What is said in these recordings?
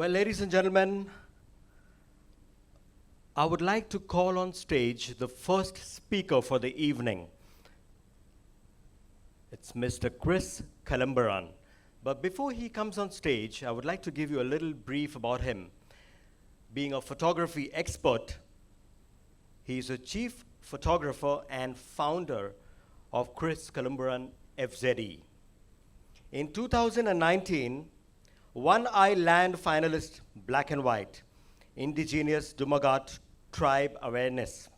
Well, ladies and gentlemen, I would like to call on stage the first speaker for the evening. It's Mr. Chris Calumberan. But before he comes on stage, I would like to give you a little brief about him. Being a photography expert, he's a chief photographer and founder of Chris Calumberan FZE. In 2019, One Eye Land finalist Black and White, Indigenous Dumagat Tribe Awareness.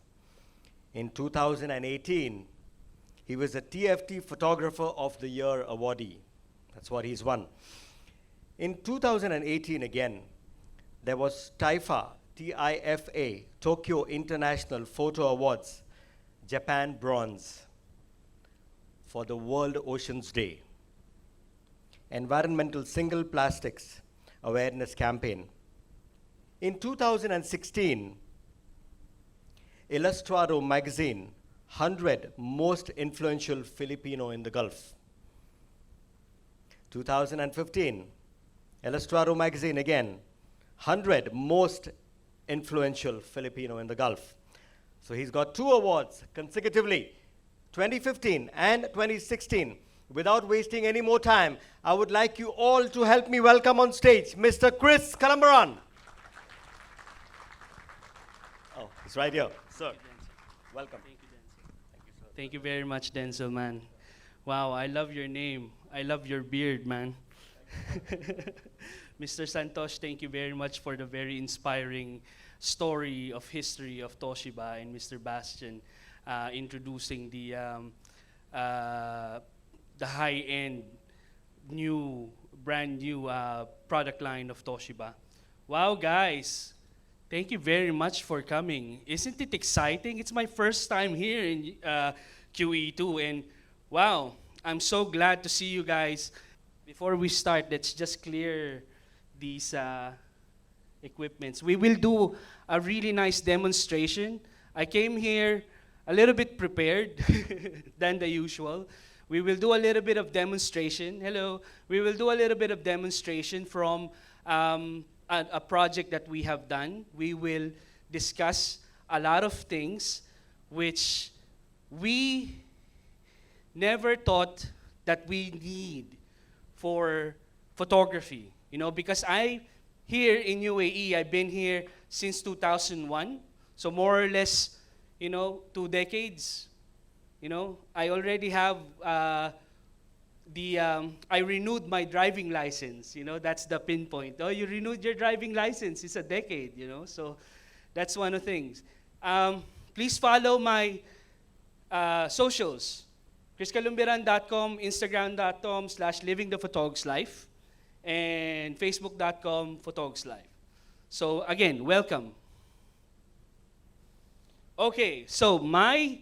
In 2018, he was a TFT Photographer of the Year awardee. That's what he's won. In 2018 again, there was TIFA, T-I-F-A, Tokyo International Photo Awards, Japan Bronze, for the World Oceans Day. Environmental Single Plastics Awareness Campaign. In 2016, Illustrado magazine, 100 Most Influential Filipino in the Gulf. 2015, Illustrado magazine again, 100 Most Influential Filipino in the Gulf. So he's got 2 awards consecutively, 2015 and 2016. Without wasting any more time, I would like you all to help me welcome on stage Mr. Chris Calumberan. Oh, he's right here. Sir, welcome. Thank you, Denzel. Thank you, sir. Thank you very much, Denzel, man. Wow, I love your name. I love your beard, man. Mr. Santosh, thank you very much for the very inspiring story of history of Toshiba, and Mr. Bastian introducing the high-end, brand new product line of Toshiba. Wow, guys. Thank you very much for coming. Isn't it exciting? It's my first time here in QE2, and wow, I'm so glad to see you guys. Before we start, let's just clear these equipments. We will do a really nice demonstration. I came here a little bit prepared than the usual. We will do a little bit of demonstration. Hello. We will do a little bit of demonstration from a project that we have done. We will discuss a lot of things which we never thought that we need for photography. You know, because here in UAE, I've been here since 2001. So more or less, 2 decades. I already have I renewed my driving license. That's the pinpoint. Oh, you renewed your driving license. It's a decade. So that's one of the things. Please follow my socials. ChrisCalumberan.com, Instagram.com/livingthephotogslife, and Facebook.com/photogslife. So again, welcome. Okay, so my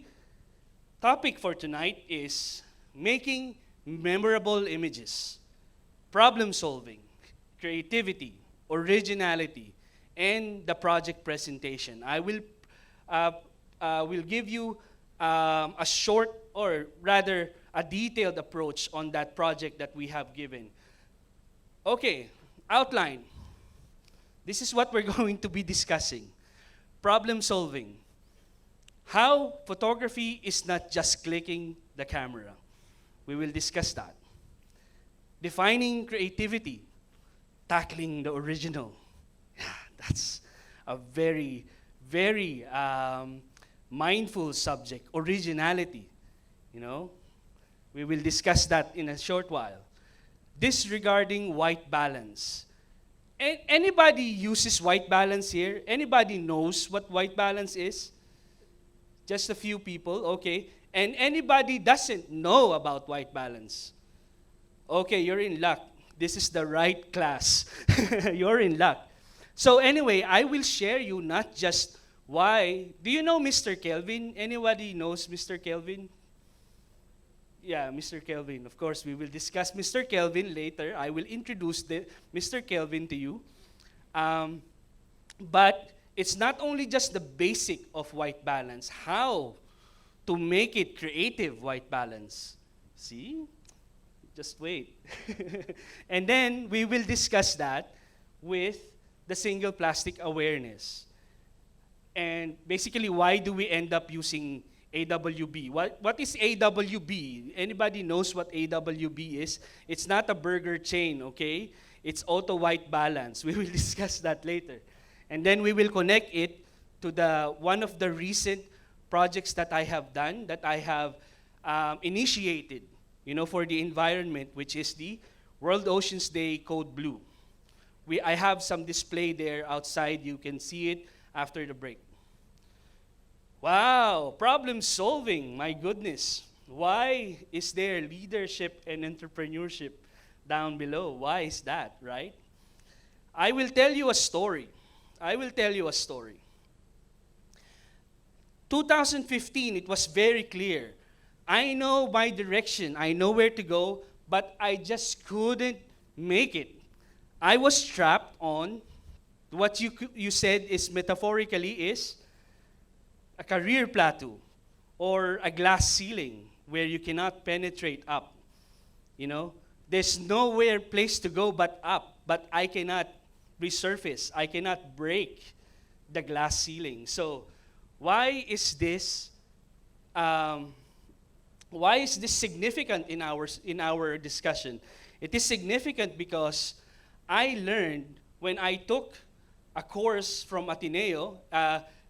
topic for tonight is making memorable images, problem solving, creativity, originality, and the project presentation. I will give you a short, or rather a detailed approach on that project that we have given. Okay, outline. This is what we're going to be discussing. Problem solving. How photography is not just clicking the camera. We will discuss that. Defining creativity, tackling the original. That's a very, very mindful subject, originality. We will discuss that in a short while. Disregarding white balance. Anybody uses white balance here? Anybody knows what white balance is? Just a few people, okay. And anybody doesn't know about white balance? Okay, you're in luck. This is the right class. You're in luck. So anyway, I will share you not just why. Do you know Mr. Kelvin? Anybody knows Mr. Kelvin? Yeah, Mr. Kelvin. Of course, we will discuss Mr. Kelvin later. I will introduce Mr. Kelvin to you. But it's not only just the basic of white balance, how to make it creative white balance. See? Just wait. And then we will discuss that with the single plastic awareness. And basically, why do we end up using AWB? What is AWB? Anybody knows what AWB is? It's not a burger chain, okay? It's auto white balance. We will discuss that later. And then we will connect it to one of the recent projects that I have done, that I have initiated, for the environment, which is the World Oceans Day Code Blue. I have some display there outside. You can see it after the break. Wow, problem solving, my goodness. Why is there leadership and entrepreneurship down below? Why is that, right? I will tell you a story. 2015, it was very clear. I know my direction, I know where to go, but I just couldn't make it. I was trapped on what you said is metaphorically is a career plateau or a glass ceiling where you cannot penetrate up. There's nowhere place to go but up, but I cannot resurface. I cannot break the glass ceiling. So why is this significant in our discussion? It is significant because I learned when I took a course from Ateneo,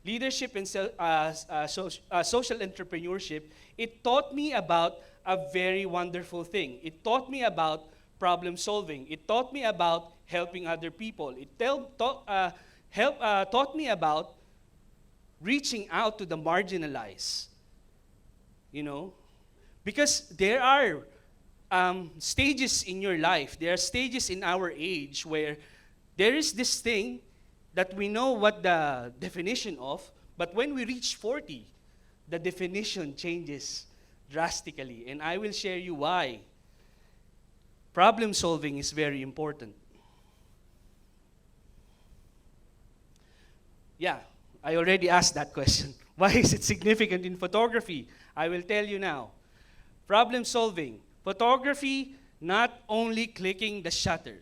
leadership and social entrepreneurship. It taught me about a very wonderful thing. It taught me about problem solving. It taught me about helping other people. It taught me about reaching out to the marginalized. Because there are stages in your life, there are stages in our age where there is this thing that we know what the definition of, but when we reach 40, the definition changes drastically. And I will share you why. Problem solving is very important. Yeah, I already asked that question. Why is it significant in photography? I will tell you now. Problem solving. Photography, not only clicking the shutter.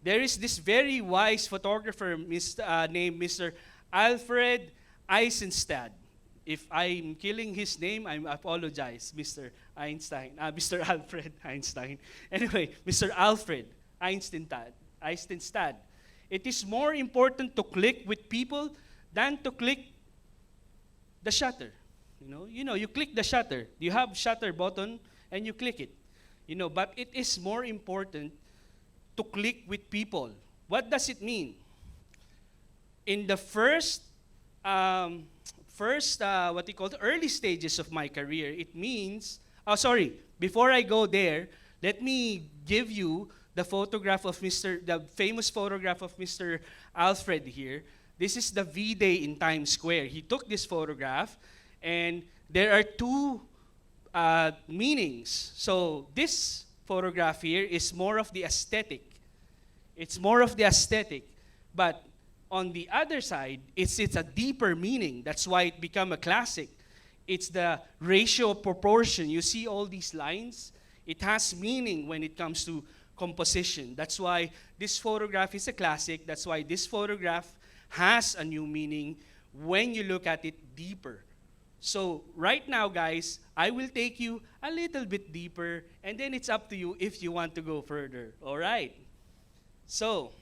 There is this very wise photographer named Mr. Alfred Eisenstadt. If I'm killing his name, I apologize, Mr. Alfred Einstein. Anyway, Mr. Alfred Eisenstadt. It is more important to click with people than to click the shutter. You click the shutter. You have shutter button and you click it. But it is more important to click with people. What does it mean? In the early stages of my career, it means, before I go there, let me give you the famous photograph of Mr. Alfred here. This is the V-Day in Times Square. He took this photograph, and there are two meanings. So this photograph here is more of the aesthetic. It's more of the aesthetic. But on the other side, it's a deeper meaning. That's why it became a classic. It's the ratio proportion. You see all these lines? It has meaning when it comes to composition. That's why this photograph is a classic. That's why this photograph has a new meaning when you look at it deeper. So right now, guys, I will take you a little bit deeper, and then it's up to you if you want to go further. All right? So,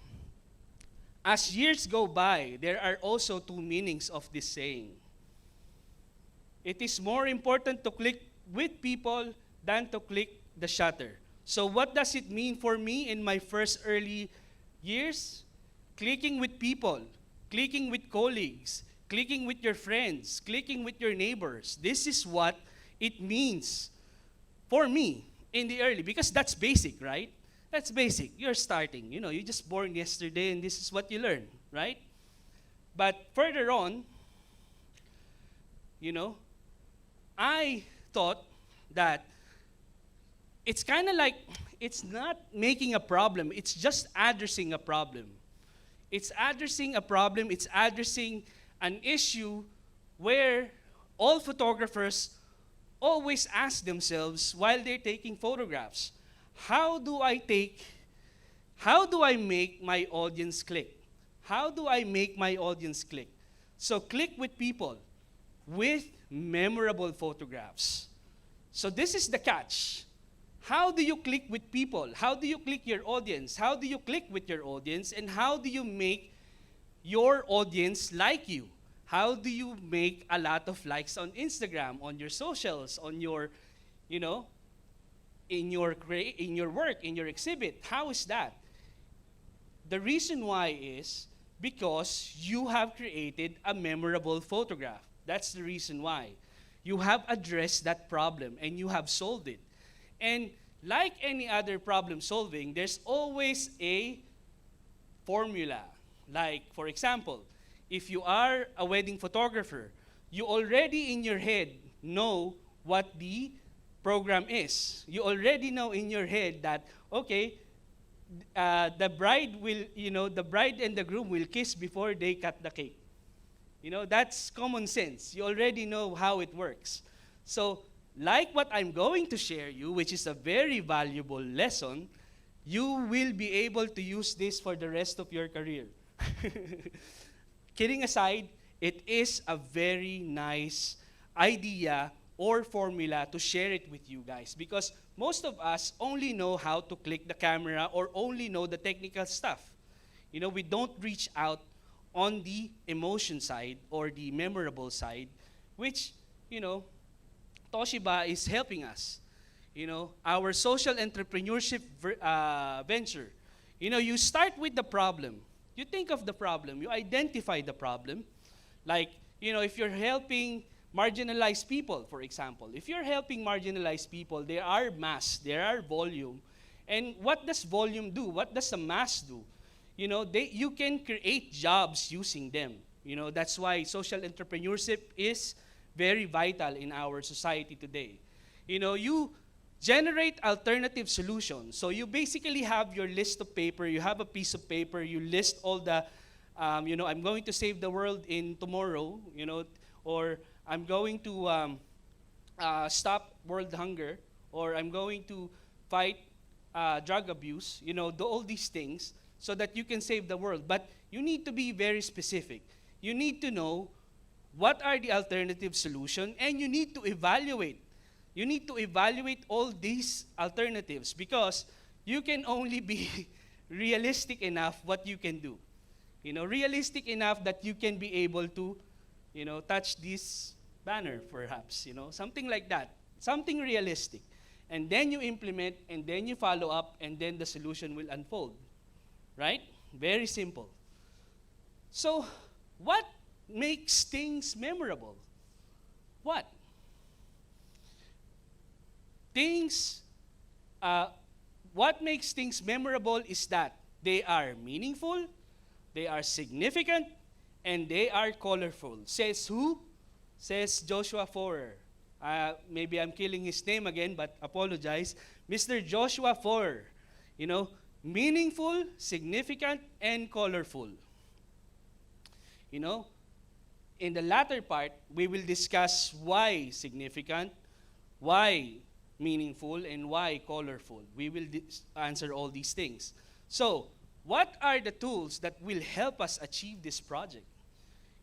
as years go by, there are also two meanings of this saying. It is more important to click with people than to click the shutter. So what does it mean for me in my first early years? Clicking with people, clicking with colleagues, clicking with your friends, clicking with your neighbors. This is what it means for me in the early, because that's basic, right? That's basic. You're starting. You just born yesterday and this is what you learn, right? But further on, I thought that it's kind of like, it's not making a problem, it's just addressing a problem. It's addressing a problem, it's addressing an issue where all photographers always ask themselves while they're taking photographs, how do I make my audience click? How do I make my audience click? So click with people with memorable photographs. So this is the catch. How do you click with people? How do you click your audience? How do you click with your audience? And how do you make your audience like you? How do you make a lot of likes on Instagram, on your socials, on your, you know, in your work, in your exhibit? How is that? The reason why is because you have created a memorable photograph. That's the reason why. You have addressed that problem and you have solved it. And like any other problem solving, there's always a formula. Like, for example, if you are a wedding photographer, you already in your head know what the program is. You already know in your head that, okay, the bride and the groom will kiss before they cut the cake. That's common sense. You already know how it works. So, like what I'm going to share you, which is a very valuable lesson, you will be able to use this for the rest of your career. Kidding aside, it is a very nice idea or formula to share it with you guys, because most of us only know how to click the camera or only know the technical stuff. We don't reach out on the emotion side or the memorable side, which, Toshiba is helping us. Our social entrepreneurship venture. You start with the problem. You think of the problem. You identify the problem. Like, if you're helping marginalized people, for example. If you're helping marginalized people, there are mass, there are volume. And what does volume do? What does the mass do? You can create jobs using them. That's why social entrepreneurship is very vital in our society today. You generate alternative solutions. So you basically have your list of paper, you have a piece of paper, you list all the, I'm going to save the world in tomorrow, or I'm going to stop world hunger, or I'm going to fight drug abuse, all these things, so that you can save the world. But you need to be very specific. You need to know what are the alternative solutions, and you need to evaluate. You need to evaluate all these alternatives, because you can only be realistic enough what you can do. Realistic enough that you can be able to, touch this banner perhaps, something like that. Something realistic. And then you implement, and then you follow up, and then the solution will unfold. Right? Very simple. So, what makes things memorable? What? What makes things memorable is that they are meaningful, they are significant, and they are colorful. Says who? Says Joshua Forer. Maybe I'm killing his name again, but apologize. Mr. Joshua Forer. Meaningful, significant, and colorful. In the latter part, we will discuss why significant, why meaningful, and why colorful. We will answer all these things. So, what are the tools that will help us achieve this project?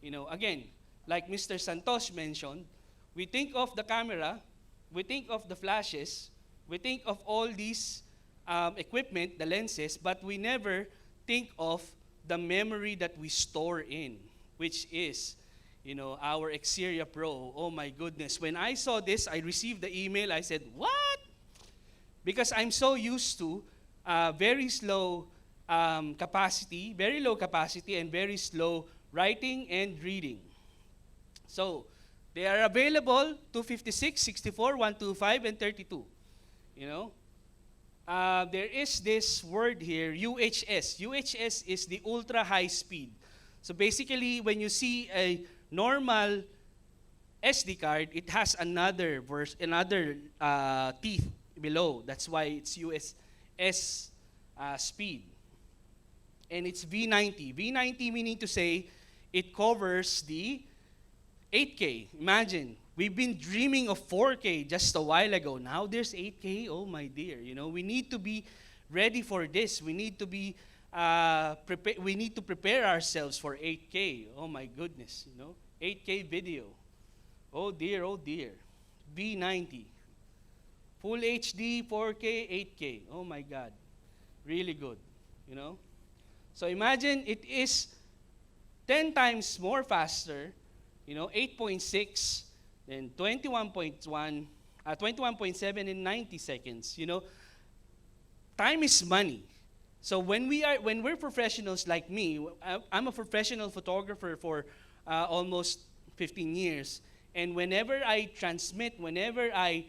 Again, like Mr. Santos mentioned, we think of the camera, we think of the flashes, we think of all these equipment, the lenses, but we never think of the memory that we store in, which is, our Xperia Pro. Oh my goodness. When I saw this, I received the email, I said, what? Because I'm so used to very slow capacity, very low capacity, and very slow writing and reading. So, they are available 256, 64, 125, and 32. There is this word here, UHS. UHS is the ultra high speed. So basically, when you see a normal SD card, it has another teeth below. That's why it's USS speed. And it's V90. V90 meaning to say it covers the 8K. Imagine, we've been dreaming of 4K just a while ago. Now there's 8K. Oh my dear, we need to be ready for this. We need to be we need to prepare ourselves for 8K. Oh my goodness, 8K video. Oh dear, oh dear. B90. Full HD, 4K, 8K. Oh my God. Really good. So imagine it is 10 times more faster, 8.6, then 21.1, 21.7 in 90 seconds. Time is money. So when we're professionals like me, I'm a professional photographer for almost 15 years, and whenever I transmit, whenever I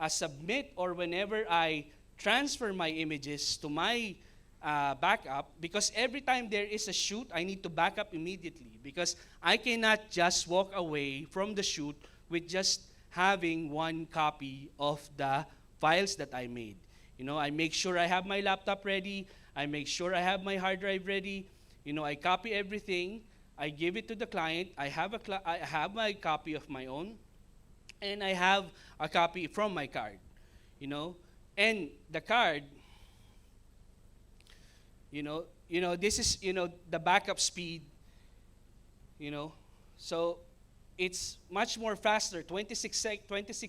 submit, or whenever I transfer my images to my backup, because every time there is a shoot, I need to back up immediately, because I cannot just walk away from the shoot with just having one copy of the files that I made. I make sure I have my laptop ready. I make sure I have my hard drive ready. I copy everything. I give it to the client. I have my copy of my own, and I have a copy from my card. And the card, this is the backup speed. So it's much more faster, 26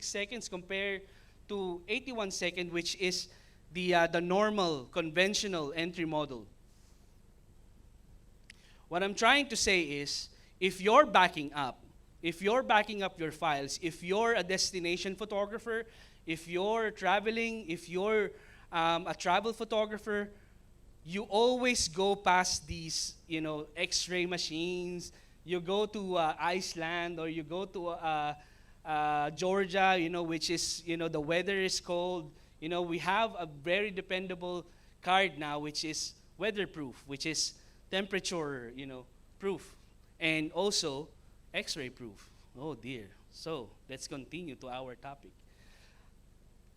seconds compared to 81 seconds, which is the normal conventional entry model. What I'm trying to say is, if you're backing up your files, if you're a destination photographer, if you're traveling, if you're a travel photographer, you always go past these, X-ray machines. You go to Iceland, or you go to Georgia, which is, the weather is cold. We have a very dependable card now, which is weatherproof, which is temperature, proof, and also X-ray proof. Oh dear. So let's continue to our topic.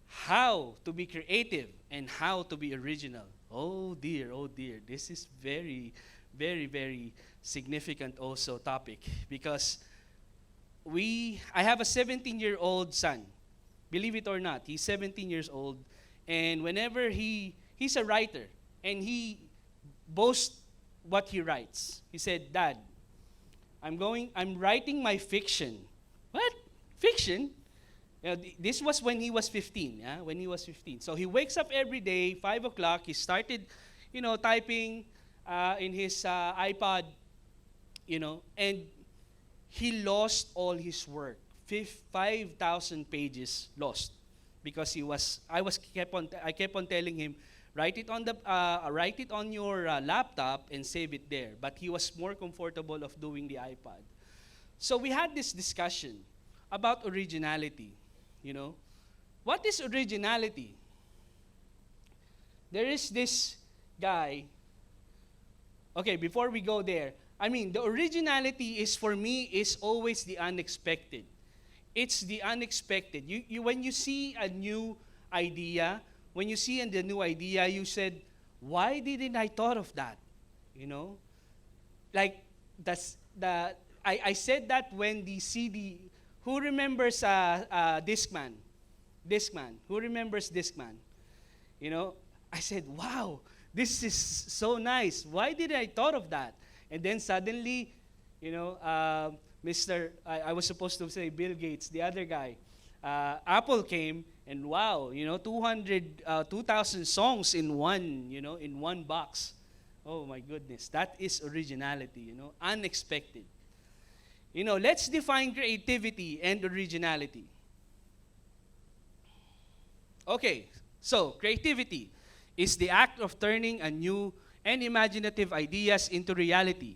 How to be creative and how to be original. Oh dear, oh dear. This is very, very, very significant also topic, because I have a 17-year-old son. Believe it or not, he's 17 years old, and whenever he's a writer, and he boasts what he writes. He said, "Dad, I'm writing my fiction." What? Fiction? This was when he was 15, yeah? When he was 15. So he wakes up every day, 5 o'clock, he started, typing in his iPod, and he lost all his work. 5,000 pages lost, because I kept on telling him, write it on your laptop and save it there. But he was more comfortable of doing the iPad. So we had this discussion about originality. What is originality? There is this guy. Okay, before we go there, the originality is, for me, is always the unexpected. It's the unexpected. When you see a new idea, you said, why didn't I thought of that? Like I said that when the CD. Who remembers Discman? Discman. Who remembers Discman? I said, wow, this is so nice. Why didn't I thought of that? And then suddenly, I was supposed to say Bill Gates, the other guy. Apple came, and wow, 2,000 songs in one box. Oh my goodness, that is originality, unexpected. Let's define creativity and originality. Okay, so creativity is the act of turning a new and imaginative ideas into reality.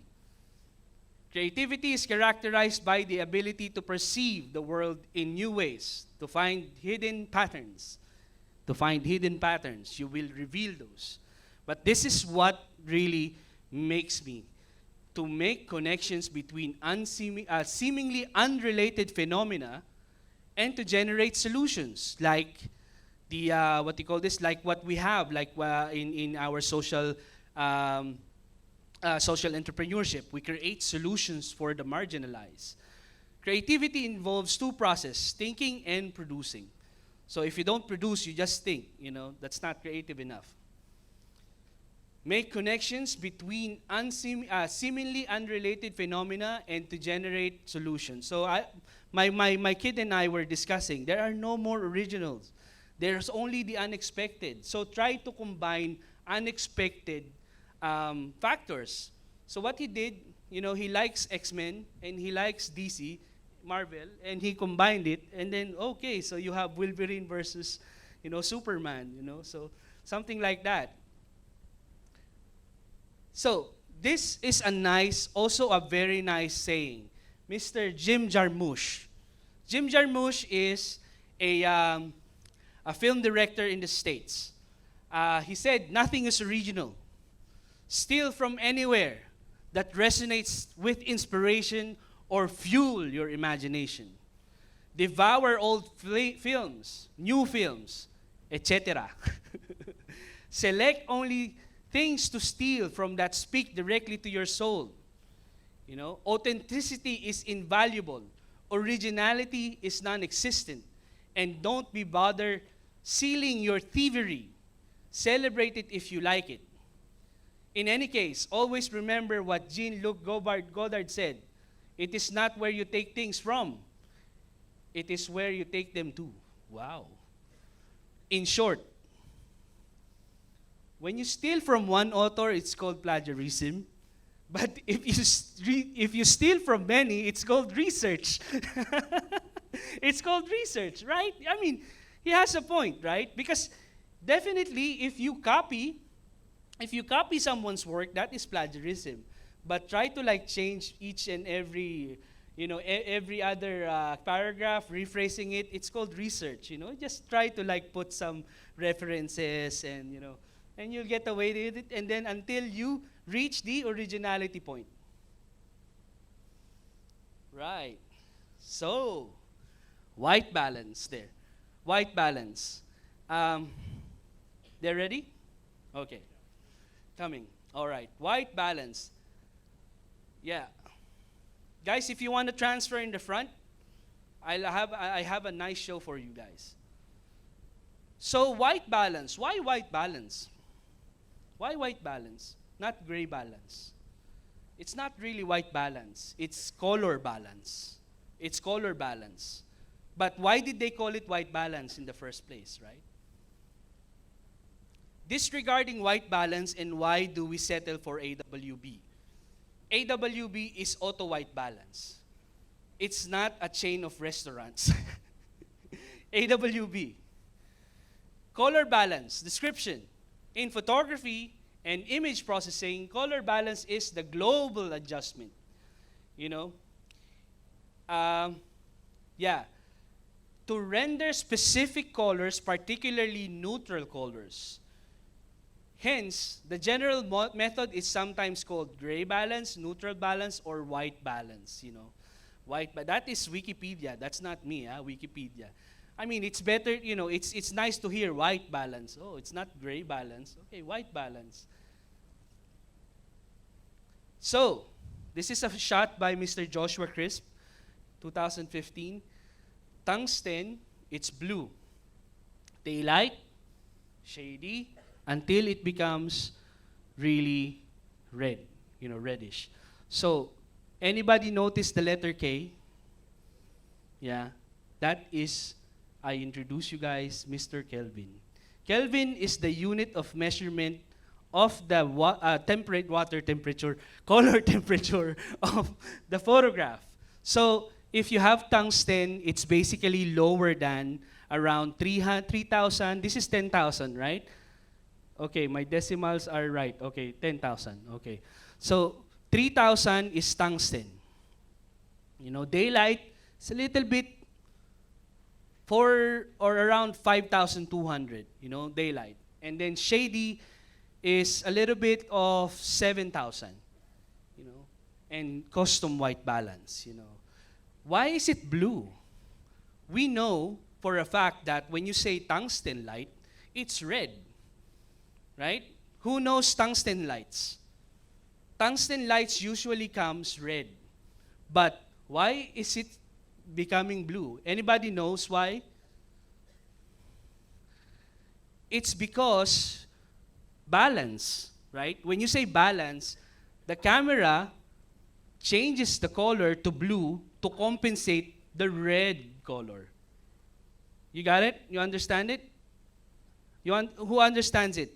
Creativity is characterized by the ability to perceive the world in new ways, to find hidden patterns. You will reveal those. But this is what really makes me, to make connections between seemingly unrelated phenomena, and to generate solutions, like like what we have, in our social entrepreneurship. We create solutions for the marginalized. Creativity involves two processes: thinking and producing. So if you don't produce, you just think, that's not creative enough. make connections between seemingly unrelated phenomena and to generate solutions. So my kid and I were discussing, there are no more originals. There's only the unexpected. So try to combine unexpected factors. So what he did, he likes X-Men and he likes DC, Marvel, and he combined it. And then, okay, so you have Wolverine versus, Superman, so something like that. So this is also a very nice saying. Mr. Jim Jarmusch. Jim Jarmusch is a film director in the States. He said, nothing is original. Steal from anywhere that resonates with inspiration or fuel your imagination. Devour old films, new films, etc. Select only things to steal from that speak directly to your soul. Authenticity is invaluable. Originality is non-existent. And don't be bothered sealing your thievery. Celebrate it if you like it. In any case, always remember what Jean-Luc Godard said. It is not where you take things from. It is where you take them to. Wow. In short, when you steal from one author, it's called plagiarism. But if you steal from many, it's called research. It's called research, right? I mean, he has a point, right? Because definitely, if you copy someone's work, that is plagiarism. But try to change each and every, every other paragraph, rephrasing it. It's called research. Just try to put some references and and you'll get away with it. And then until you reach the originality point. Right. So, white balance there. White balance. They're ready? Okay. Coming. All right. White balance. Yeah. Guys, if you want to transfer in the front, I have a nice show for you guys. So, white balance. Why white balance? Why white balance? Not gray balance. It's not really white balance. It's color balance. It's color balance. But why did they call it white balance in the first place, right? Disregarding white balance, and why do we settle for AWB? AWB is auto white balance. It's not a chain of restaurants. AWB. Color balance. Description. In photography and image processing, color balance is the global adjustment. To render specific colors, particularly neutral colors. Hence, the general method is sometimes called gray balance, neutral balance, or white balance. White, but that is Wikipedia. That's not me, Wikipedia. I mean, it's better, it's nice to hear white balance. Oh, it's not gray balance. Okay, white balance. So, this is a shot by Mr. Joshua Crisp, 2015. Tungsten, it's blue. Daylight, shady, until it becomes really red, reddish. So, anybody notice the letter K? Yeah, that is, I introduce you guys, Mr. Kelvin. Kelvin is the unit of measurement of the temperate water temperature, color temperature of the photograph. So, if you have tungsten, it's basically lower than around 3,000. This is 10,000, right? Okay, my decimals are right. Okay, 10,000. Okay. So, 3,000 is tungsten. Daylight is a little bit or around 5,200, daylight. And then shady is a little bit of 7,000, and custom white balance, Why is it blue? We know for a fact that when you say tungsten light, it's red, right? Who knows tungsten lights? Tungsten lights usually comes red. But why is it becoming blue? Anybody knows why? It's because balance. right? When you say balance, the camera changes the color to blue to compensate the red color. You got it? You understand it? Who understands it?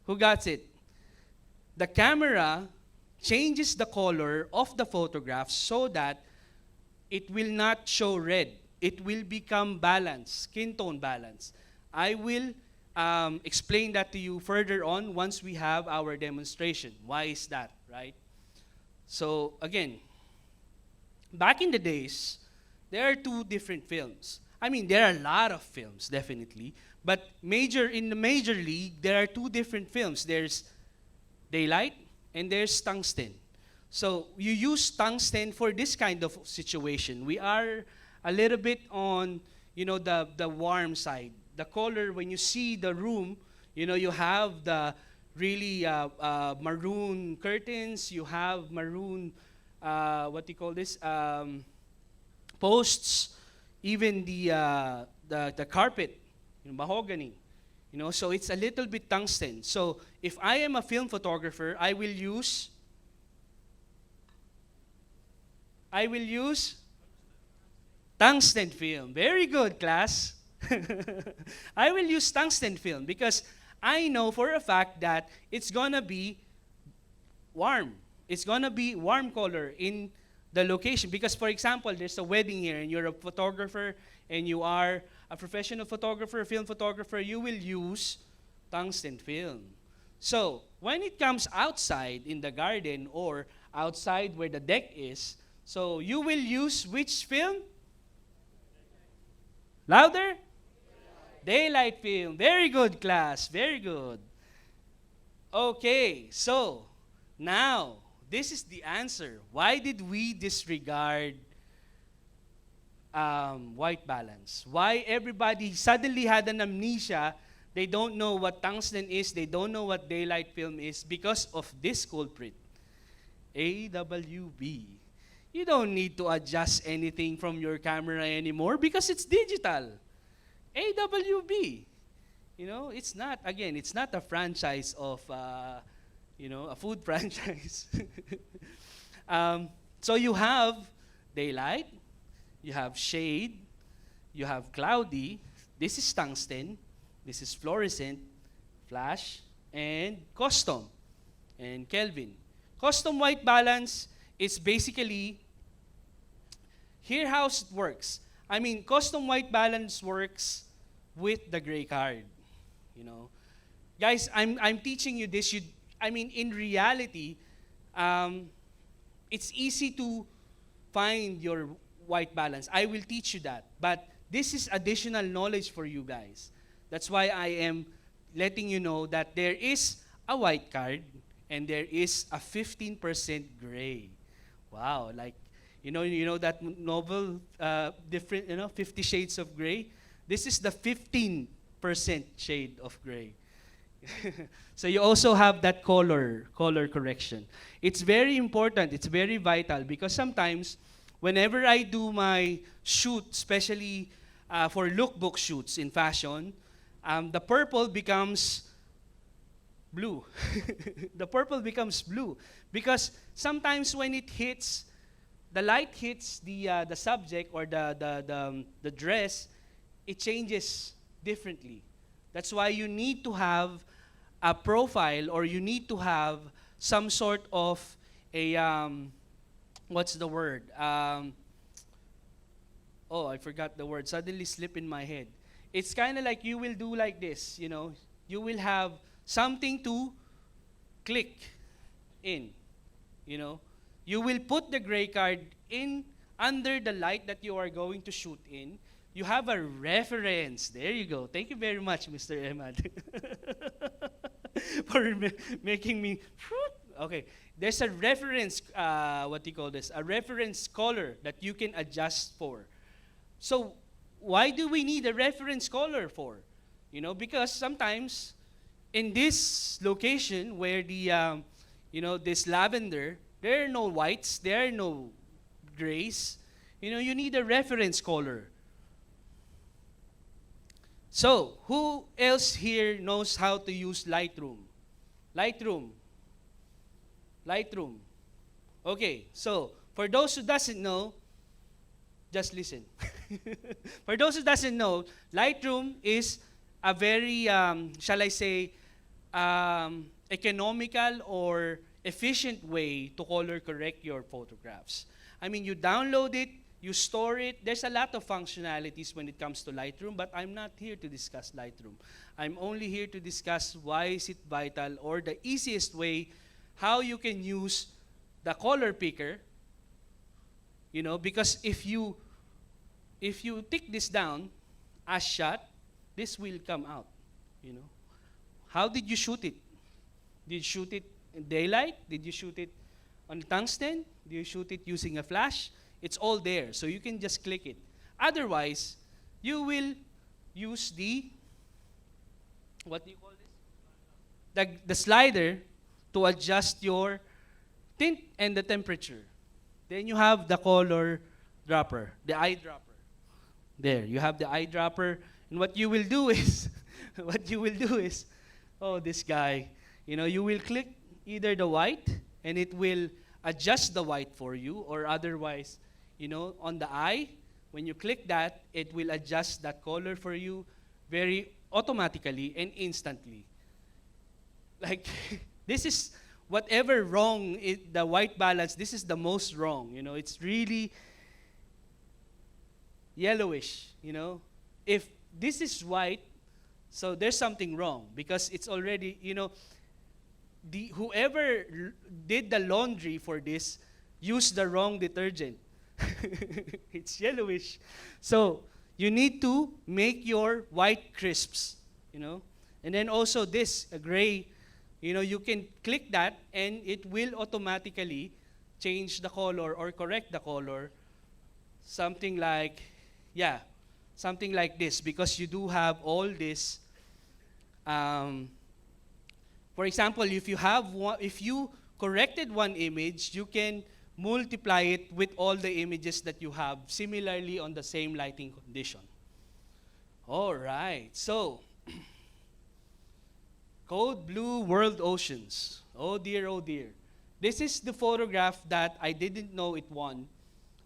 Who got it? The camera changes the color of the photograph so that it will not show red. It will become balanced, skin tone balance. I will explain that to you further on once we have our demonstration. Why is that, right? So again, back in the days, there are two different films. I mean, there are a lot of films, definitely. But in the major league, there are two different films. There's daylight and there's tungsten. So you use tungsten for this kind of situation. We are a little bit on, the warm side. The color, when you see the room, you have the really maroon curtains. You have maroon, what do you call this? Posts. Even the carpet, mahogany. So it's a little bit tungsten. So if I am a film photographer, I will use tungsten film. Very good, class. I will use tungsten film because I know for a fact that it's gonna be warm. It's gonna be warm color in the location. Because, for example, there's a wedding here and you're a photographer and you are a professional photographer, film photographer, you will use tungsten film. So when it comes outside in the garden or outside where the deck is, so you will use which film? Louder? Daylight film. Very good, class. Very good. Okay, so now this is the answer. Why did we disregard white balance? Why everybody suddenly had an amnesia? They don't know what tungsten is. They don't know what daylight film is because of this culprit, AWB. You don't need to adjust anything from your camera anymore because it's digital. AWB. It's not a franchise of, a food franchise. So you have daylight, you have shade, you have cloudy. This is tungsten, this is fluorescent, flash, and custom, and Kelvin. Custom white balance is basically, here how it works. Custom white balance works with the gray card. Guys, I'm teaching you this. In reality, it's easy to find your white balance. I will teach you that. But this is additional knowledge for you guys. That's why I am letting you know that there is a white card and there is a 15% gray. Wow, you know that novel, 50 Shades of Gray? This is the 15% shade of gray. So you also have that color correction. It's very important, it's very vital because sometimes whenever I do my shoot, especially for lookbook shoots in fashion, the purple becomes blue. The purple becomes blue because sometimes when it hits, the light hits the subject or the dress, it changes differently. That's why you need to have a profile or you need to have some sort of a, what's the word? I forgot the word. Suddenly slip in my head. It's kind of like you will do like this, You will have something to click in, You will put the gray card in under the light that you are going to shoot in. You have a reference. There you go. Thank you very much, Mr. Emad, for making me. Okay, there's a reference. What do you call this? A reference color that you can adjust for. So, why do we need a reference color for? Because sometimes in this location where the, this lavender, there are no whites, there are no grays. You need a reference color. So, who else here knows how to use Lightroom? Lightroom. Lightroom. Okay, so for those who doesn't know, just listen. For those who doesn't know, Lightroom is a very, shall I say, economical or efficient way to color correct your photographs. I mean, you download it, you store it. There's a lot of functionalities when it comes to Lightroom, but I'm not here to discuss Lightroom. I'm only here to discuss why is it vital or the easiest way how you can use the color picker, because if you take this down as shot, this will come out, you know. How did you shoot it? Did you shoot it in daylight? Did you shoot it on tungsten? Did you shoot it using a flash? It's all there, so you can just click it. Otherwise, you will use what do you call this? The slider to adjust your tint and the temperature. Then you have the color dropper, the eyedropper. There, you have the eyedropper, and what you will do is, oh, this guy, you will click either the white, and it will adjust the white for you, or otherwise, on the eye, when you click that, it will adjust that color for you very automatically and instantly. Like, this is whatever wrong, the white balance, this is the most wrong, it's really yellowish, If this is white, so there's something wrong because it's already, whoever did the laundry for this used the wrong detergent. It's yellowish. So you need to make your white crisps, And then also this, a gray, you can click that and it will automatically change the color or correct the color. Something like this, because you do have all this. For example, if you corrected one image, you can multiply it with all the images that you have similarly on the same lighting condition. All right, so Code Blue World Oceans. Oh dear, oh dear. This is the photograph that I didn't know it won.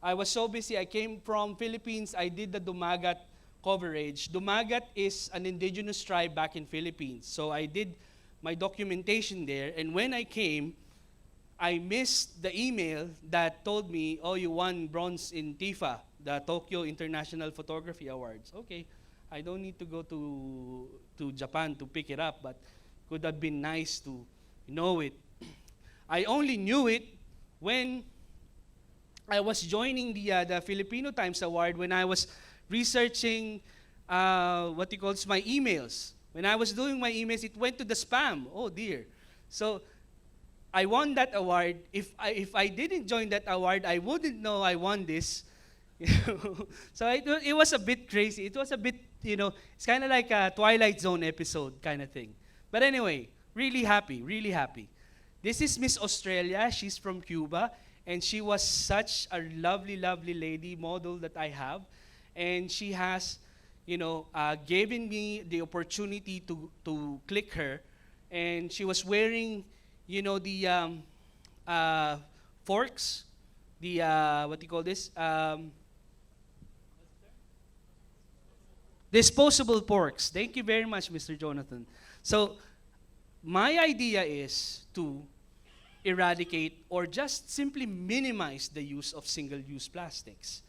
I was so busy. I came from Philippines. I did the Dumagat coverage. Dumagat is an indigenous tribe back in Philippines. So I did my documentation there. And when I came, I missed the email that told me, oh, you won bronze in TIFA, the Tokyo International Photography Awards. Okay, I don't need to go to Japan to pick it up, but could have been nice to know it. I only knew it when I was joining the Filipino Times Award, when I was researching my emails. When I was doing my emails, it went to the spam. Oh dear. So I won that award. If I didn't join that award, I wouldn't know I won this. So it was a bit crazy. It was a bit, it's kind of like a Twilight Zone episode kind of thing. But anyway, really happy, really happy. This is Miss Australia. She's from Cuba. And she was such a lovely, lovely lady model that I have. And she has, given me the opportunity to click her. And she was wearing, the forks, the, what do you call this? Disposable forks. Thank you very much, Mr. Jonathan. So my idea is to eradicate or just simply minimize the use of single-use plastics.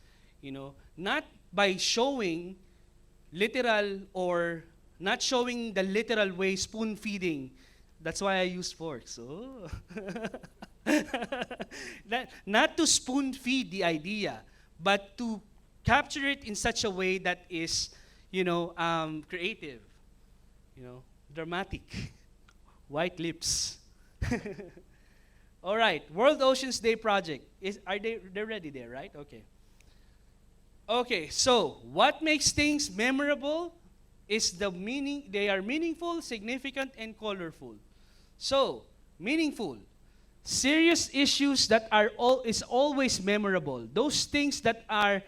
Not by showing literal or not showing the literal way spoon feeding. That's why I use forks. Oh. Not to spoon feed the idea, but to capture it in such a way that is, creative, dramatic, white lips. All right, World Oceans Day project. They're ready there, right? Okay. Okay, so what makes things memorable is the meaning. They are meaningful, significant, and colorful. So, meaningful. Serious issues that is always memorable. Those things that are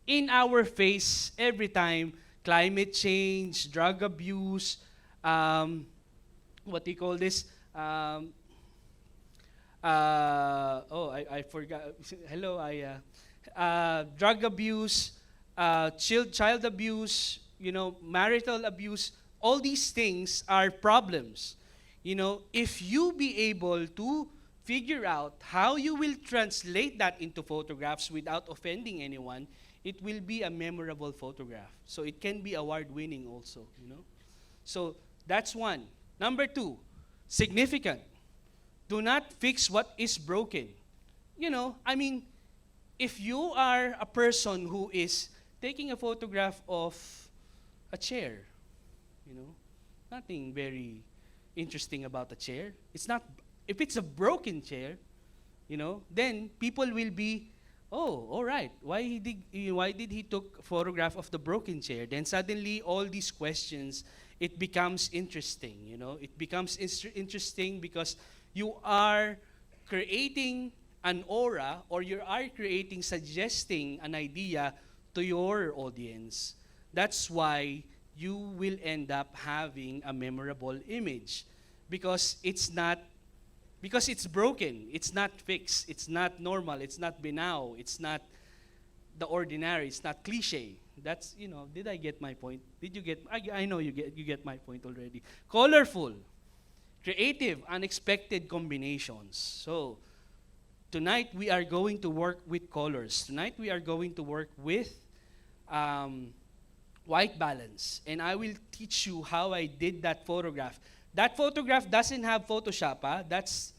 in our face every time. Climate change, drug abuse, what do you call this? Um, I forgot. Hello, drug abuse, child abuse, marital abuse. All these things are problems. If you be able to figure out how you will translate that into photographs without offending anyone, it will be a memorable photograph. So it can be award-winning also. So that's one. Number two, significant. Do not fix what is broken. I mean, if you are a person who is taking a photograph of a chair, nothing very interesting about a chair. If it's a broken chair, then people will be, oh, all right, why did he took a photograph of the broken chair? Then suddenly all these questions, it becomes interesting, It becomes interesting because you are creating an aura, or you are suggesting an idea to your audience. That's why you will end up having a memorable image, because it's broken, it's not fixed, it's not normal, it's not banal, it's not the ordinary, it's not cliche. That's, did I get my point? Did you get? I know you get my point already. Colorful, creative, unexpected combinations. So tonight we are going to work with colors. Tonight we are going to work with white balance, and I will teach you how I did that photograph. That photograph doesn't have Photoshop. That's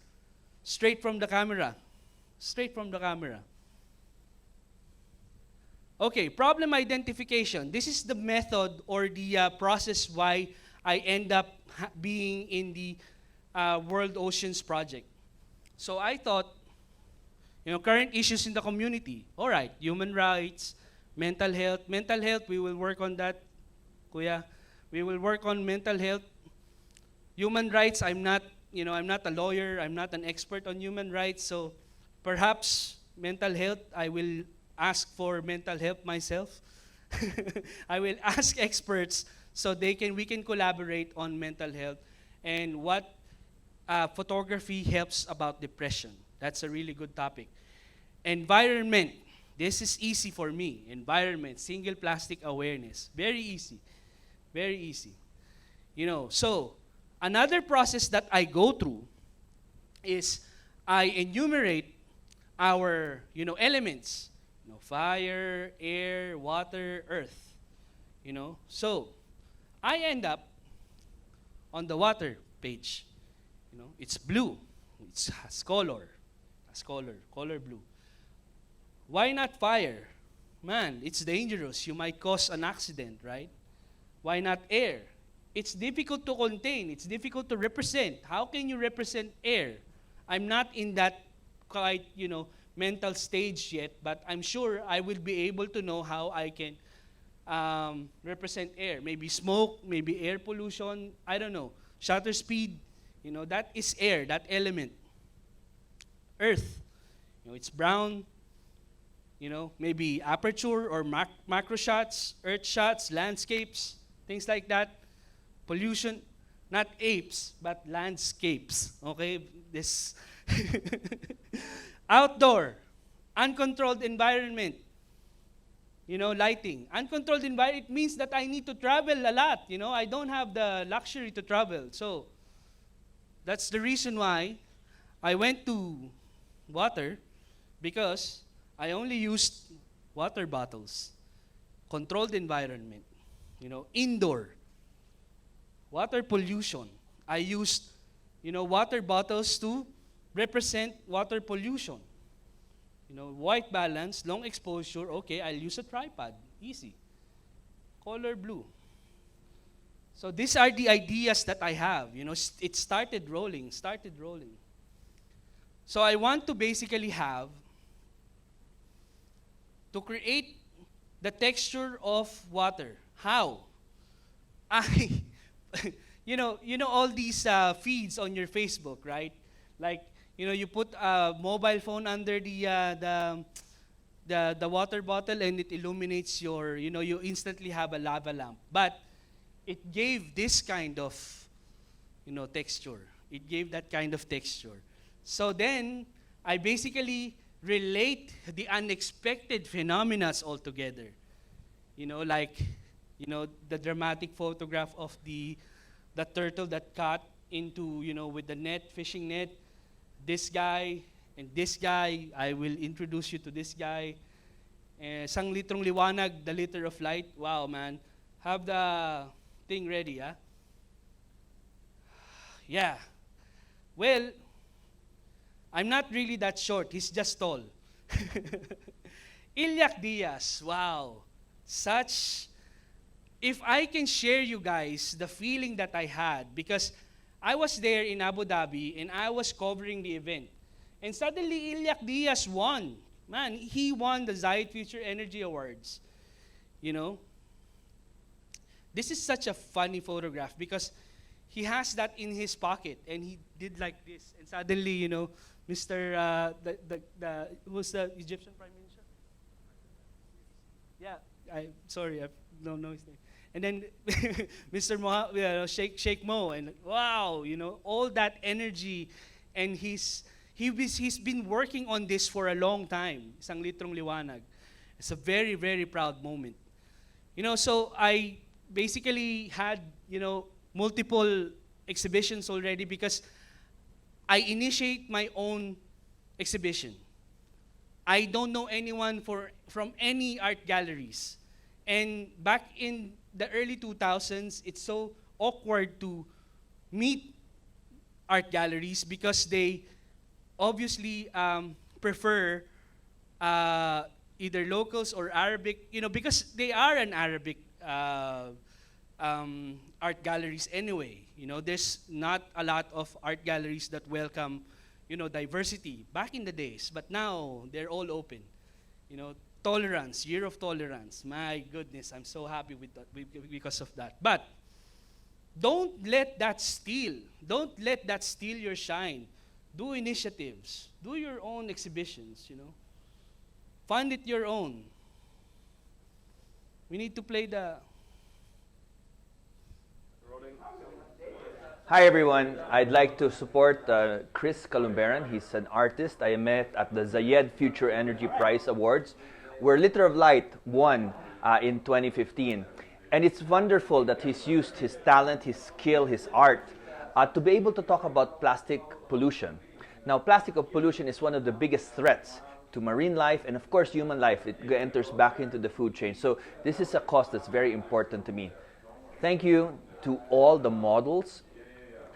straight from the camera. Straight from the camera. Okay, problem identification. This is the method or the process why I end up being in the World Oceans Project. So I thought, current issues in the community. All right, human rights, mental health. Mental health, we will work on that, Kuya. We will work on mental health. Human rights, I'm not a lawyer, I'm not an expert on human rights, so perhaps mental health, I will ask for mental health myself. I will ask experts so we can collaborate on mental health and what photography helps about depression. That's a really good topic. Environment. This is easy for me. Environment, single plastic awareness. Very easy. Very easy. So another process that I go through is I enumerate our, elements. Fire, air, water, earth. So I end up on the water page. It's blue. It has color. Color blue. Why not fire? Man, it's dangerous. You might cause an accident, right? Why not air? It's difficult to contain. It's difficult to represent. How can you represent air? I'm not in that quite, mental stage yet, but I'm sure I will be able to know how I can represent air. Maybe smoke, maybe air pollution, I don't know. Shutter speed, that is air, that element. Earth, it's brown, maybe aperture or macro shots, earth shots, landscapes, things like that. Pollution, not apes, but landscapes. Okay, this outdoor, uncontrolled environment. Lighting. Uncontrolled environment means that I need to travel a lot. I don't have the luxury to travel. So that's the reason why I went to water, because I only used water bottles. Controlled environment. Indoor. Water pollution. I used, water bottles to represent water pollution. White balance, long exposure, okay, I'll use a tripod. Easy. Color blue. So these are the ideas that I have. It started rolling. So I want to basically have to create the texture of water. How? All these feeds on your Facebook, right? Like, you put a mobile phone under the water bottle and it illuminates your, you instantly have a lava lamp. But it gave this kind of, texture. It gave that kind of texture. So then, I basically relate the unexpected phenomena all together. Like, the dramatic photograph of the turtle that caught into, with the net, fishing net, this guy, and this guy, I will introduce you to this guy. Sang litrong liwanag, the liter of light. Wow, man. Have the thing ready, ah? Yeah. Well, I'm not really that short. He's just tall. Ilyak Diaz, wow. If I can share you guys the feeling that I had, because I was there in Abu Dhabi and I was covering the event. And suddenly Ilyak Diaz won. Man, he won the Zayed Future Energy Awards. This is such a funny photograph because he has that in his pocket and he did like this. And suddenly, Mr. Who's the Egyptian Prime Minister? Yeah, I don't know his name. And then Mr. Sheikh Mo, and wow, all that energy, and he's been working on this for a long time. Isang litrong liwanag. It's a very, very proud moment. So I basically had, multiple exhibitions already because I initiate my own exhibition. I don't know anyone from any art galleries. And back in the early 2000s, it's so awkward to meet art galleries because they obviously prefer either locals or Arabic, because they are an Arabic art galleries anyway. There's not a lot of art galleries that welcome, diversity back in the days. But now they're all open. Tolerance, year of tolerance. My goodness, I'm so happy with that because of that. But don't let that steal. Don't let that steal your shine. Do initiatives. Do your own exhibitions. Fund it your own. We need to play the. Hi everyone, I'd like to support Chris Calumberan. He's an artist I met at the Zayed Future Energy Prize Awards, where Liter of Light won in 2015. And it's wonderful that he's used his talent, his skill, his art to be able to talk about plastic pollution. Now, plastic pollution is one of the biggest threats to marine life and of course human life. It enters back into the food chain. So this is a cause that's very important to me. Thank you to all the models,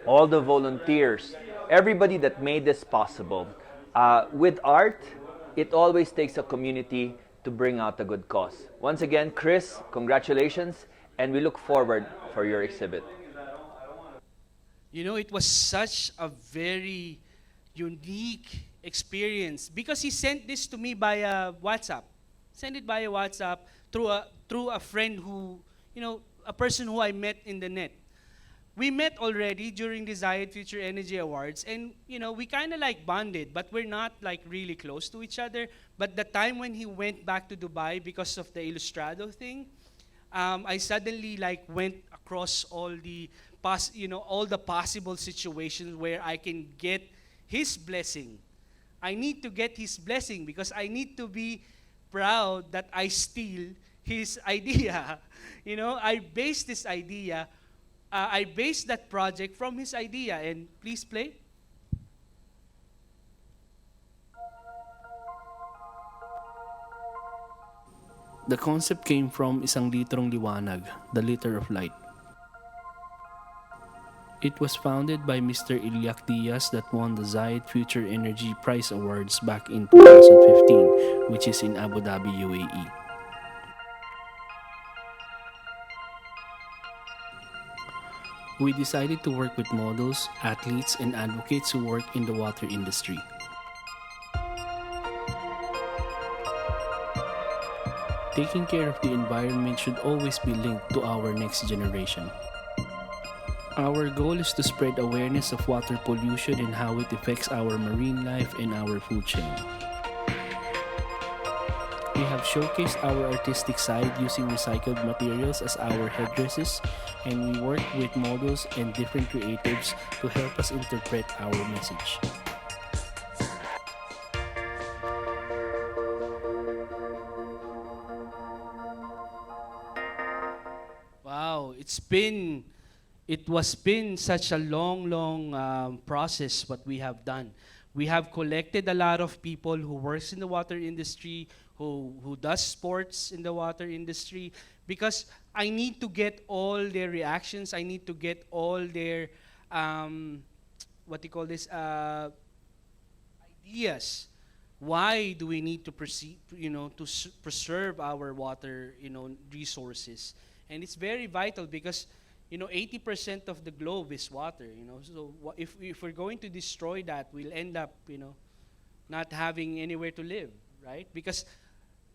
all the volunteers, everybody that made this possible. With art, it always takes a community to bring out a good cause. Once again, Chris, congratulations, and we look forward for your exhibit. It was such a very unique experience because he sent this to me via WhatsApp. Sent it via WhatsApp through a friend who, a person who I met in the net. We met already during the Zayed Future Energy Awards, and we kind of like bonded, but we're not like really close to each other. But the time when he went back to Dubai because of the Ilustrado thing, I suddenly like went across all the possible situations where I can get his blessing. I need to get his blessing because I need to be proud that I steal his idea. I based this idea. I based that project from his idea. And please play. The concept came from isang litrong liwanag, the liter of light. It was founded by Mr. Ilyak Diaz that won the Zayed Future Energy Prize Awards back in 2015, which is in Abu Dhabi, UAE. We decided to work with models, athletes, and advocates who work in the water industry. Taking care of the environment should always be linked to our next generation. Our goal is to spread awareness of water pollution and how it affects our marine life and our food chain. We have showcased our artistic side using recycled materials as our headdresses, and we work with models and different creatives to help us interpret our message. Wow, it was been such a long process what we have done. We have collected a lot of people who works in the water industry, who does sports in the water industry, because I need to get all their reactions. I need to get all their what do you call this ideas. Why do we need to proceed, to preserve our water, resources? And it's very vital because, 80% of the globe is water, So if we're going to destroy that, we'll end up, not having anywhere to live, right? Because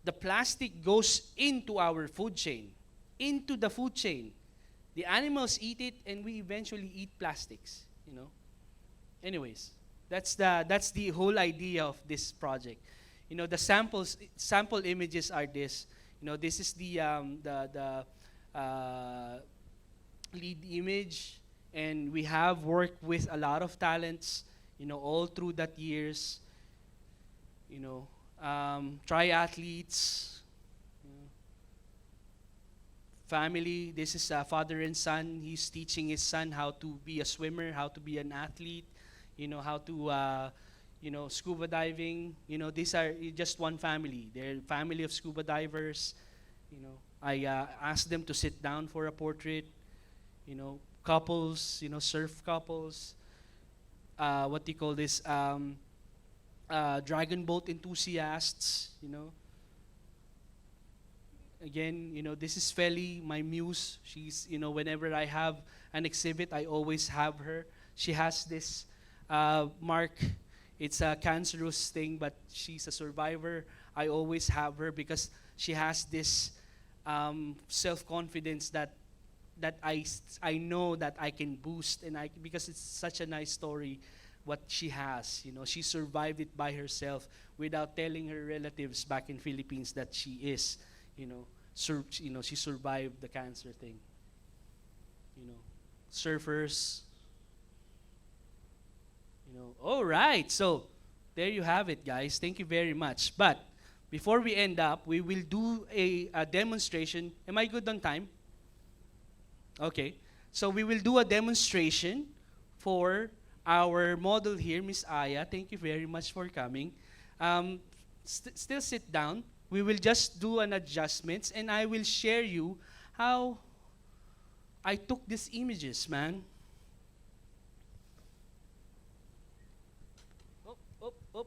the plastic goes into our food chain, into the food chain. The animals eat it, and we eventually eat plastics, Anyways, that's the whole idea of this project. The sample images are this. This is the lead image, and we have worked with a lot of talents, all through that years. Triathletes, family. This is a father and son. He's teaching his son how to be a swimmer, how to be an athlete, how to, scuba diving. These are just one family. They're a family of scuba divers. I asked them to sit down for a portrait. Couples, surf couples. What do you call this? Dragon boat enthusiasts. Again, this is Feli, my muse. She's, whenever I have an exhibit, I always have her. She has this mark. It's a cancerous thing, but she's a survivor. I always have her because she has this self-confidence that I know that I can boost, and because it's such a nice story what she has. She survived it by herself without telling her relatives back in Philippines that she is, she survived the cancer thing. Surfers. All right. So there you have it, guys. Thank you very much. But before we end up, we will do a demonstration. Am I good on time? Okay. So we will do a demonstration for our model here, Miss Aya. Thank you very much for coming. Still sit down. We will just do an adjustments, and I will share you how I took these images, man. Oh,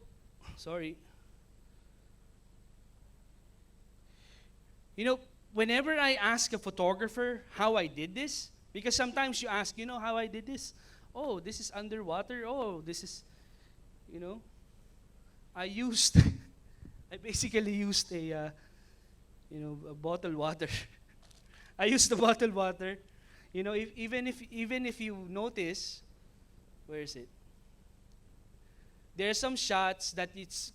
sorry. Whenever I ask a photographer how I did this, because sometimes you ask, how I did this. Oh, this is underwater. Oh, this is, I used, I basically used a bottled water. I used the bottled water. Even if you notice, where is it? There are some shots that it's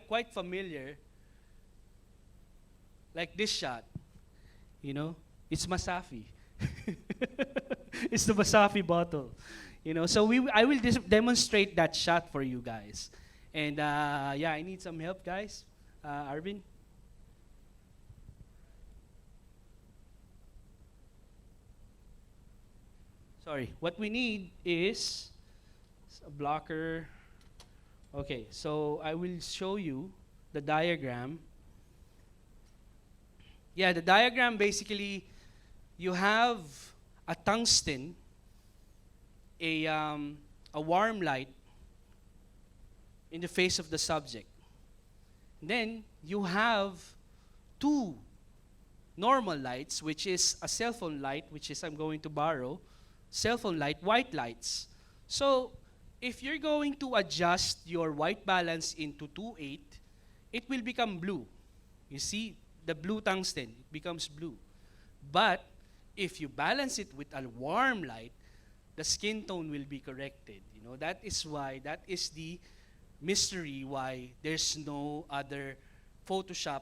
quite familiar. Like this shot, it's Masafi. It's the Masafi bottle, So I will demonstrate that shot for you guys, and yeah, I need some help, guys. Arvin. Sorry. What we need is a blocker. Okay, so I will show you the diagram. Yeah, the diagram basically, you have a tungsten, a warm light in the face of the subject. Then you have two normal lights, which is a cell phone light, which is I'm going to borrow, cell phone light, white lights. So if you're going to adjust your white balance into 2:8, it will become blue. You see, the blue tungsten, it becomes blue. But if you balance it with a warm light, the skin tone will be corrected. That is the mystery why there's no other Photoshop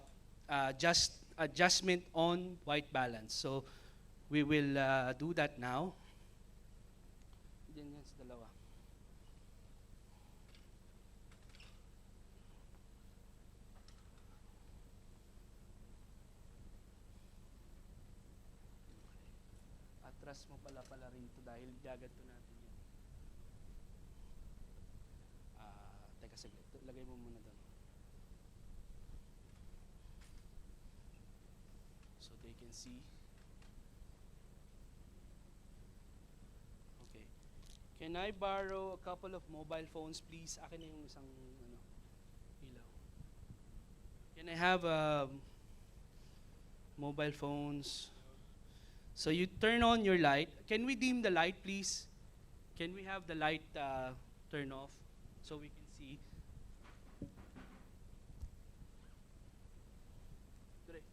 just adjustment on white balance. So we will do that now. Yan yan sa dalawa. Atras mo pala rito dahil gaganto natin yan. Teka saglit, lagay mo muna doon. So they can see. Okay. Can I borrow a couple of mobile phones, please? Akin na yung isang ilaw. Can I have mobile phones? So you turn on your light. Can we dim the light, please? Can we have the light turn off so we can see? Direct.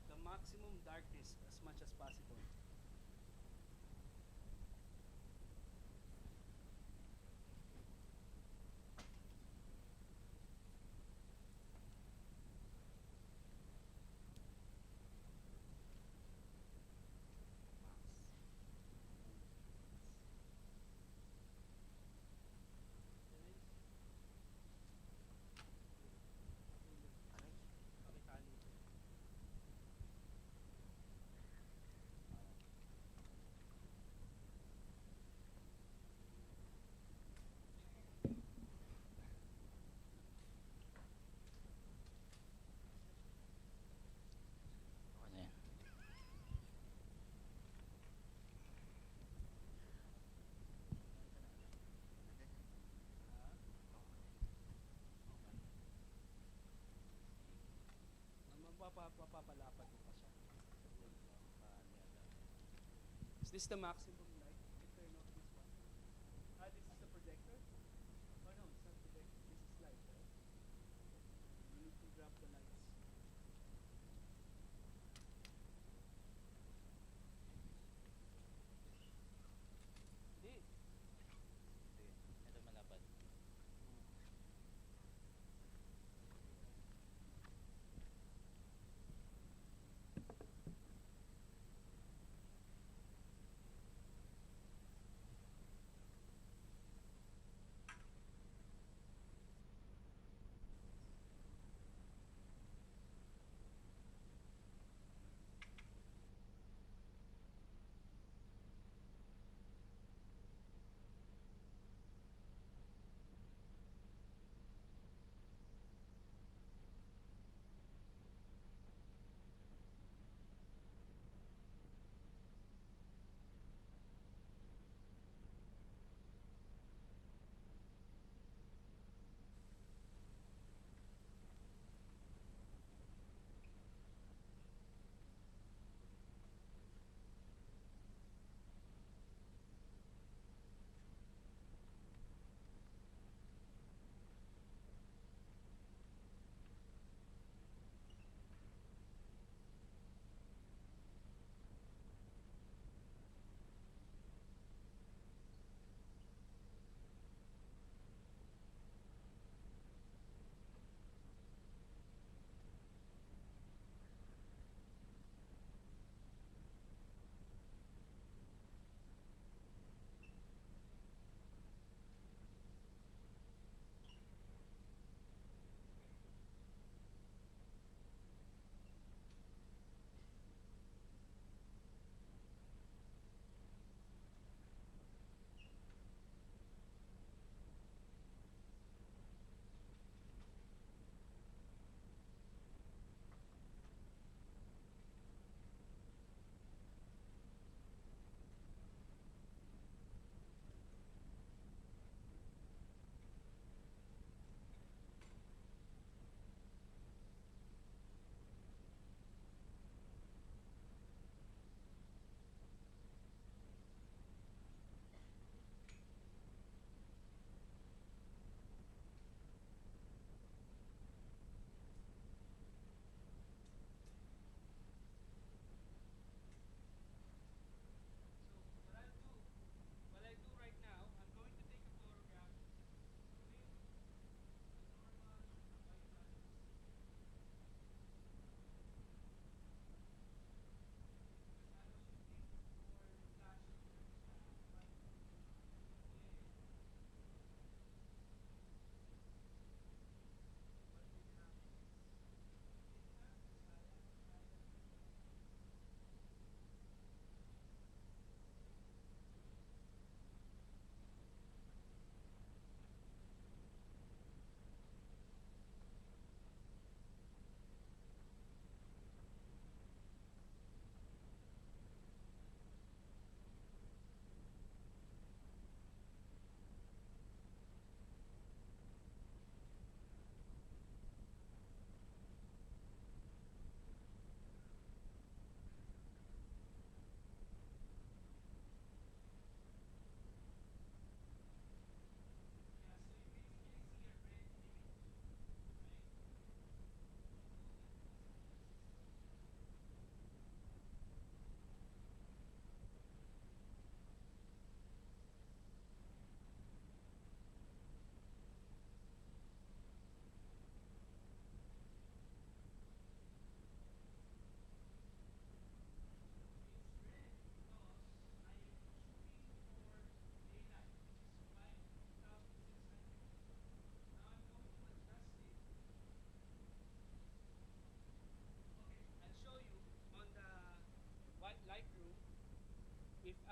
The maximum darkness as much as possible. Mapapalapad mo pa siya. Is this the maximum light? Can turn off this one? This is the projector? Oh no, it's not projector. This is light, right? You need to grab the lights. Hindi. Ito malapad.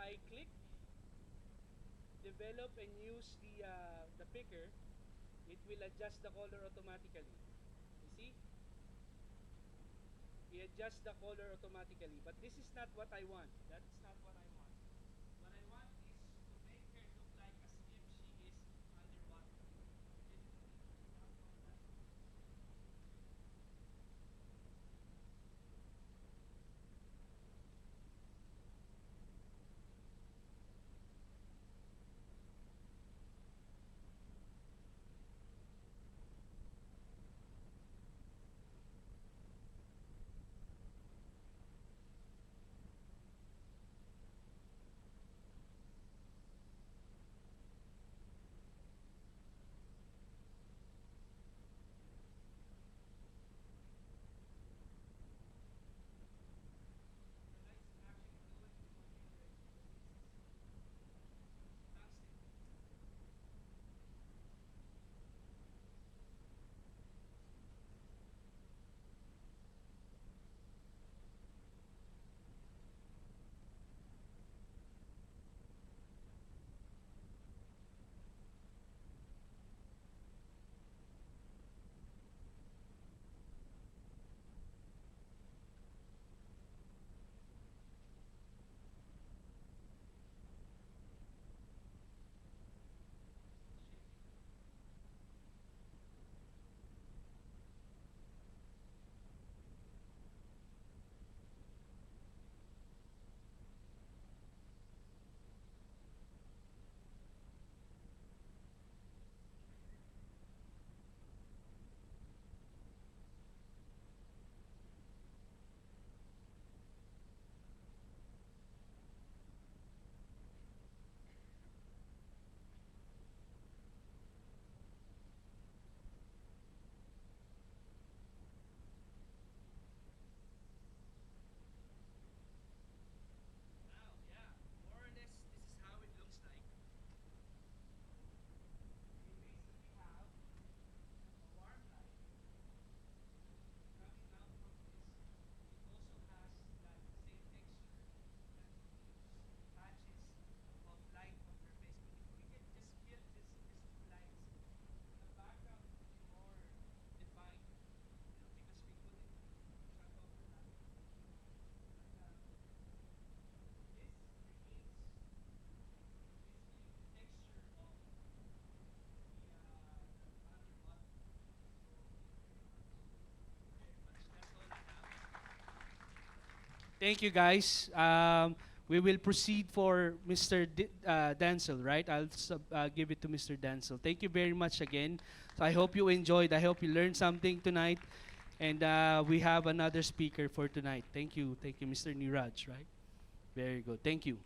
I click develop and use the picker, it will adjust the color automatically. You see? It adjusts the color automatically. But this is not what I want. That's not what I want. What I want is to make her look like as if she is underwater. Now, yeah, more or less this is how it looks like. We basically have a warm light coming out from this. It also has that same texture that matches of light of her face. But if we can just kill these two lights, the background will be more defined. You know, because we couldn't shut off the light. But this remains basically the texture of the underwater. That's all I have. Thank you, guys. We will proceed for Mr. Dancel, right? I'll give it to Mr. Dancel. Thank you very much again. So I hope you enjoyed. I hope you learned something tonight. And we have another speaker for tonight. Thank you. Thank you, Mr. Niraj, right? Very good. Thank you.